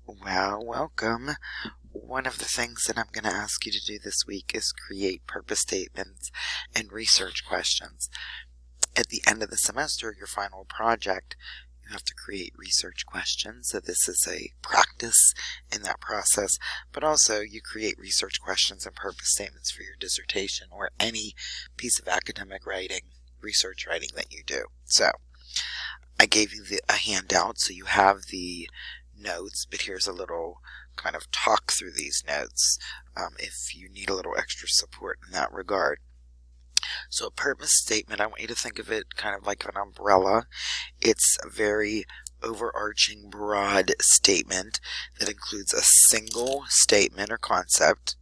Well, welcome. One of the things that I'm going to ask you to do this week is create purpose statements and research questions. At the end of the semester, your final project, you have to create research questions. So this is a practice in that process, but also you create research questions and purpose statements for your dissertation or any piece of academic writing, research writing that you do. So I gave you a handout so you have the notes, but here's a little kind of talk through these notes if you need a little extra support in that regard. So a purpose statement, I want you to think of it kind of like an umbrella. It's a very overarching, broad statement that includes a single statement or concept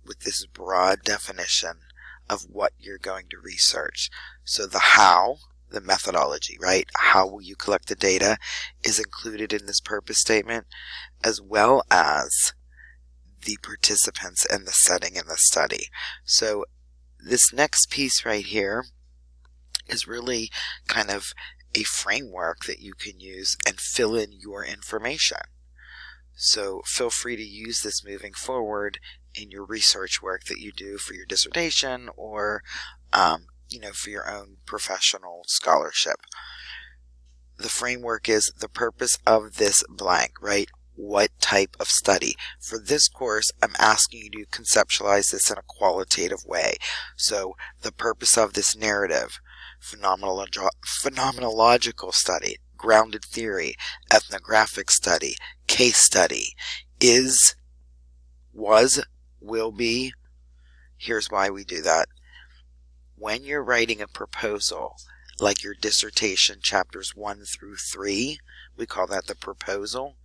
with this broad definition of what you're going to research. So the how, the methodology, right? How will you collect the data is included in this purpose statement, as well as the participants and the setting in the study. So this next piece right here is really kind of a framework that you can use and fill in your information. So feel free to use this moving forward in your research work that you do for your dissertation or for your own professional scholarship. The framework is the purpose of this blank, right? What type of study? For this course, I'm asking you to conceptualize this in a qualitative way. So the purpose of this narrative, phenomenological study, grounded theory, ethnographic study, case study, is, was, will be. Here's why we do that. When you're writing a proposal, like your dissertation chapters 1 through 3, we call that the proposal,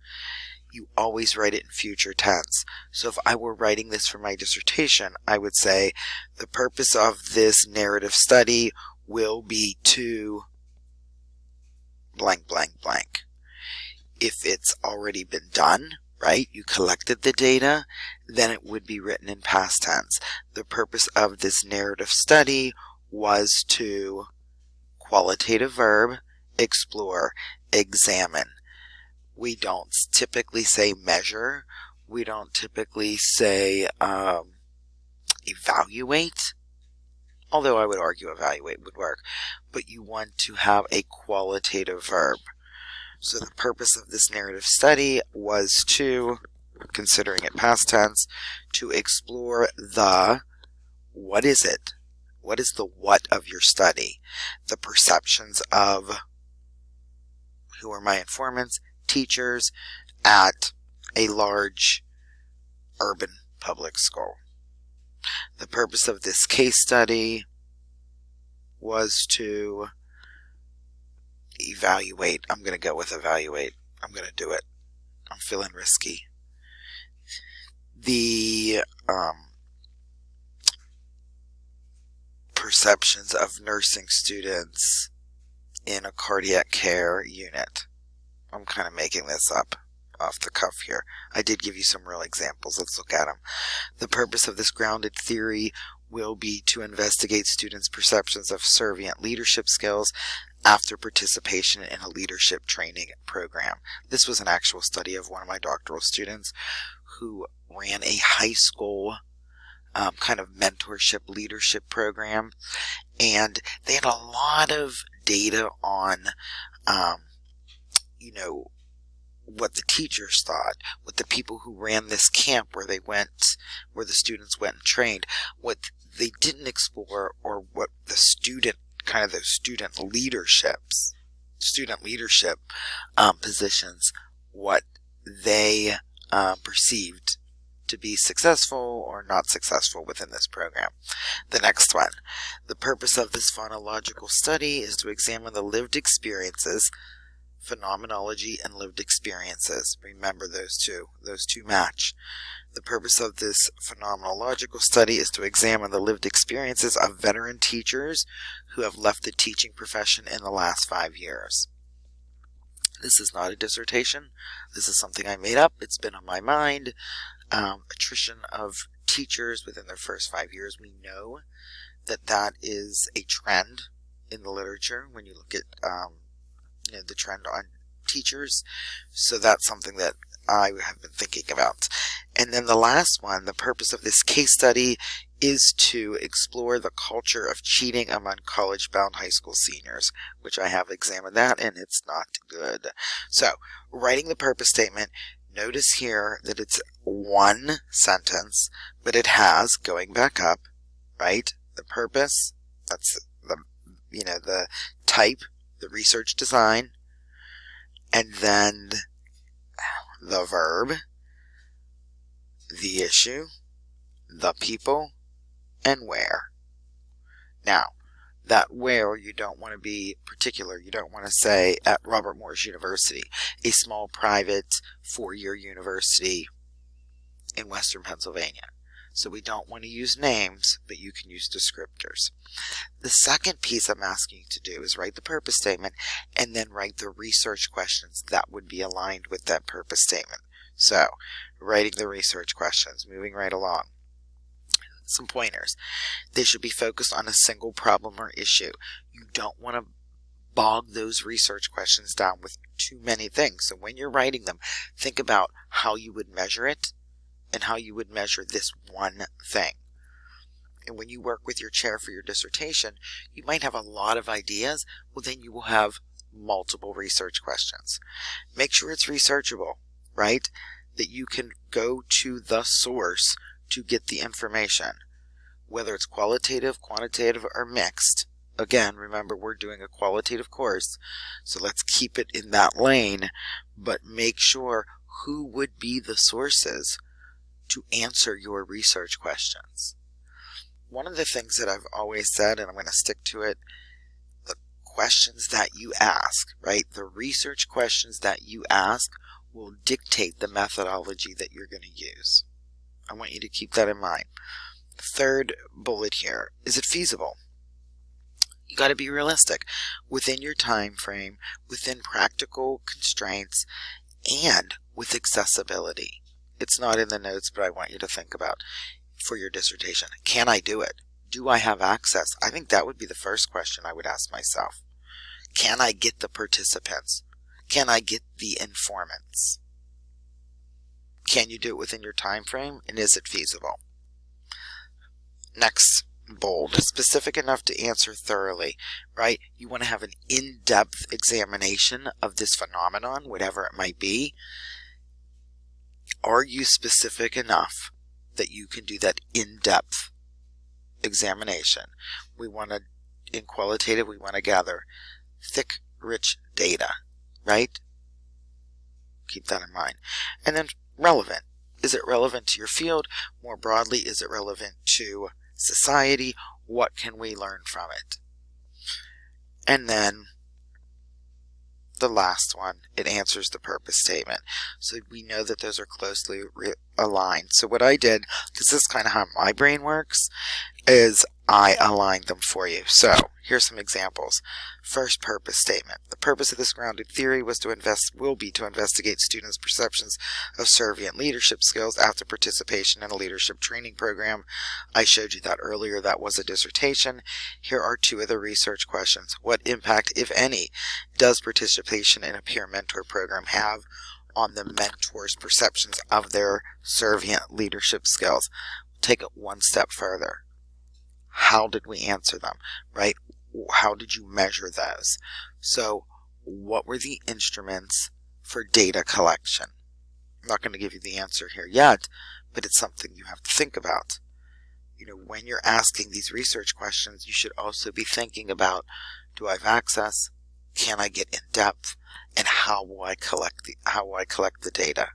you always write it in future tense. So if I were writing this for my dissertation, I would say the purpose of this narrative study will be to blank, blank, blank. If it's already been done, right, you collected the data, then it would be written in past tense. The purpose of this narrative study was to, qualitative verb, explore, examine. We don't typically say measure. We don't typically say evaluate, although I would argue evaluate would work, but you want to have a qualitative verb. So the purpose of this narrative study was to, considering it past tense, to explore the, what is it? What is the what of your study? The perceptions of, who are my informants? Teachers at a large urban public school. The purpose of this case study was to evaluate. I'm going to go with evaluate. I'm going to do it. I'm feeling risky. The perceptions of nursing students in a cardiac care unit. I'm kind of making this up off the cuff here. I did give you some real examples. Let's look at them. The purpose of this grounded theory will be to investigate students' perceptions of servient leadership skills after participation in a leadership training program. This was an actual study of one of my doctoral students who ran a high school kind of mentorship leadership program, and they had a lot of data on what the teachers thought, what the people who ran this camp where the students went and trained, what they didn't explore, or what the student leadership positions, what they perceived to be successful or not successful within this program. The next one, the purpose of this phonological study is to examine the lived experiences, phenomenology and lived experiences. Remember those two match. The purpose of this phenomenological study is to examine the lived experiences of veteran teachers who have left the teaching profession in the last 5 years. This is not a dissertation. This is something I made up. It's been on my mind. Attrition of teachers within their first 5 years. We know that is a trend in the literature when you look at the trend on teachers. So that's something that I have been thinking about. And then the last one, the purpose of this case study is to explore the culture of cheating among college-bound high school seniors, which I have examined that, and it's not good. So, writing the purpose statement, notice here that it's one sentence, but it has, going back up, right, the purpose, that's the, the type, the research design, and then the verb, the issue, the people, and where. Now, that where, you don't want to be particular. You don't want to say at Robert Morris University, a small private 4-year university in Western Pennsylvania. So we don't want to use names, but you can use descriptors. The second piece I'm asking you to do is write the purpose statement and then write the research questions that would be aligned with that purpose statement. So, writing the research questions, moving right along. Some pointers. They should be focused on a single problem or issue. You don't want to bog those research questions down with too many things. So when you're writing them, think about how you would measure it and how you would measure this one thing. And when you work with your chair for your dissertation, you might have a lot of ideas. Well, then you will have multiple research questions. Make sure it's researchable, right? That you can go to the source to get the information, whether it's qualitative, quantitative, or mixed. Again, remember, we're doing a qualitative course, so let's keep it in that lane, but make sure who would be the sources to answer your research questions. One of the things that I've always said, and I'm going to stick to it, the questions that you ask, right? The research questions that you ask will dictate the methodology that you're going to use. I want you to keep that in mind. Third bullet here, is it feasible? You got to be realistic within your time frame, within practical constraints, and with accessibility. It's not in the notes, but I want you to think about for your dissertation. Can I do it? Do I have access? I think that would be the first question I would ask myself. Can I get the participants? Can I get the informants? Can you do it within your time frame? And is it feasible? Next, bold. Specific enough to answer thoroughly, right? You want to have an in-depth examination of this phenomenon, whatever it might be. Are you specific enough that you can do that in-depth examination? We want to, in qualitative, we want to gather thick, rich data, right? Keep that in mind. And then relevant. Is it relevant to your field? More broadly, is it relevant to society? What can we learn from it? And then the last one, it answers the purpose statement. So we know that those are closely aligned. So what I did, because this is kind of how my brain works, is I aligned them for you. So here's some examples. First, purpose statement. The purpose of this grounded theory will be to investigate students' perceptions of servient leadership skills after participation in a leadership training program. I showed you that earlier. That was a dissertation. Here are two of the research questions. What impact, if any, does participation in a peer mentor program have on the mentor's perceptions of their servient leadership skills? Take it one step further. How did we answer them, right? How did you measure those? So what were the instruments for data collection? I'm not going to give you the answer here yet, but it's something you have to think about. You know, when you're asking these research questions, you should also be thinking about, do I have access? Can I get in depth? And how will I collect the data?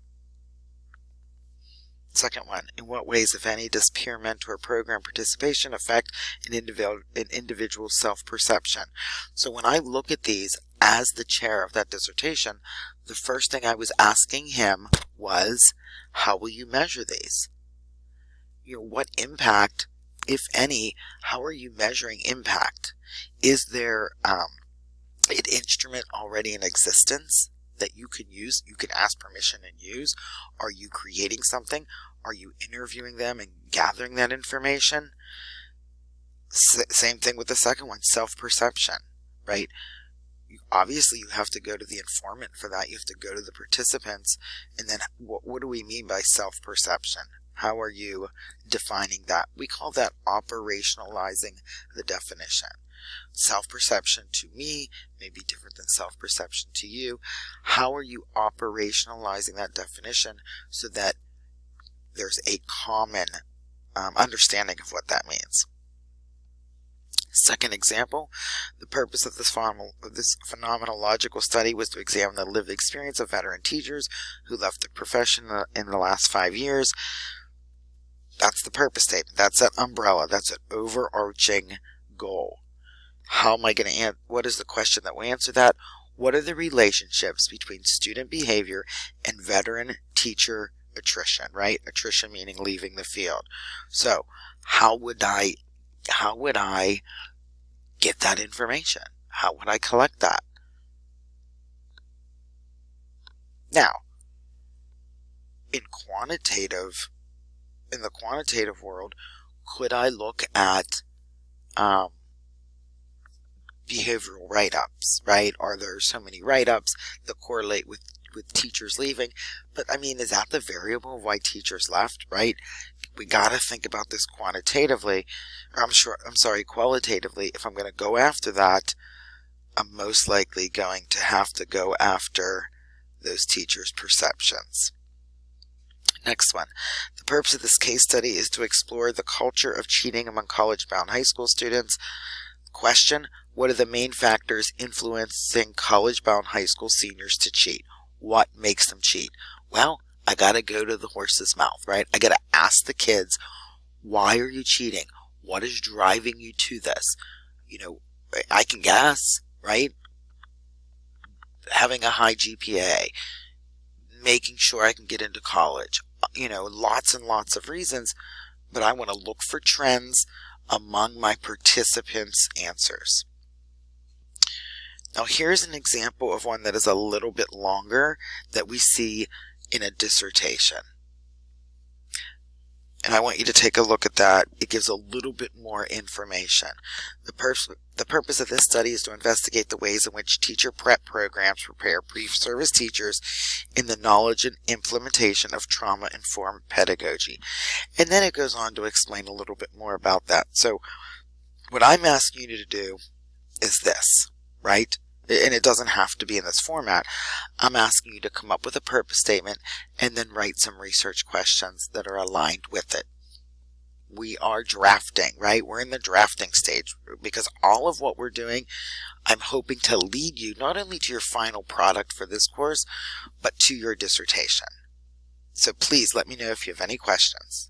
Second one, in what ways, if any, does peer mentor program participation affect an individual's self-perception? So when I look at these as the chair of that dissertation, the first thing I was asking him was, how will you measure these? You know, what impact, if any, how are you measuring impact? Is there an instrument already in existence that you can use, you can ask permission and use? Are you creating something? Are you interviewing them and gathering that information? Same thing with the second one, self-perception, right? obviously you have to go to the informant for that. You have to go to the participants. And then what do we mean by self-perception? How are you defining that? We call that operationalizing the definition. Self-perception to me may be different than self-perception to you. How are you operationalizing that definition so that there's a common understanding of what that means? Second example, the purpose of this phenomenological study was to examine the lived experience of veteran teachers who left the profession in the last 5 years. That's the purpose statement. That's an umbrella. That's an overarching goal. How am I going to what is the question that will answer that? What are the relationships between student behavior and veteran teacher attrition, right? Attrition meaning leaving the field. So how would I get that information? How would I collect that? Now, in the quantitative world, could I look at behavioral write-ups, right? Are there so many write-ups that correlate with teachers leaving? But I mean, is that the variable of why teachers left, right? We got to think about this qualitatively. If I'm going to go after that, I'm most likely going to have to go after those teachers' perceptions. Next one. The purpose of this case study is to explore the culture of cheating among college-bound high school students. Question: what are the main factors influencing college-bound high school seniors to cheat? What makes them cheat? Well, I gotta go to the horse's mouth, right? I gotta ask the kids, why are you cheating? What is driving you to this? You know, I can guess, right? Having a high GPA, making sure I can get into college, lots and lots of reasons, but I want to look for trends among my participants' answers. Now here's an example of one that is a little bit longer that we see in a dissertation. And I want you to take a look at that. It gives a little bit more information. The purpose of this study is to investigate the ways in which teacher prep programs prepare pre-service teachers in the knowledge and implementation of trauma-informed pedagogy. And then it goes on to explain a little bit more about that. So what I'm asking you to do is this, right? And it doesn't have to be in this format. I'm asking you to come up with a purpose statement and then write some research questions that are aligned with it. We are drafting, right? We're in the drafting stage because all of what we're doing, I'm hoping to lead you not only to your final product for this course, but to your dissertation. So please let me know if you have any questions.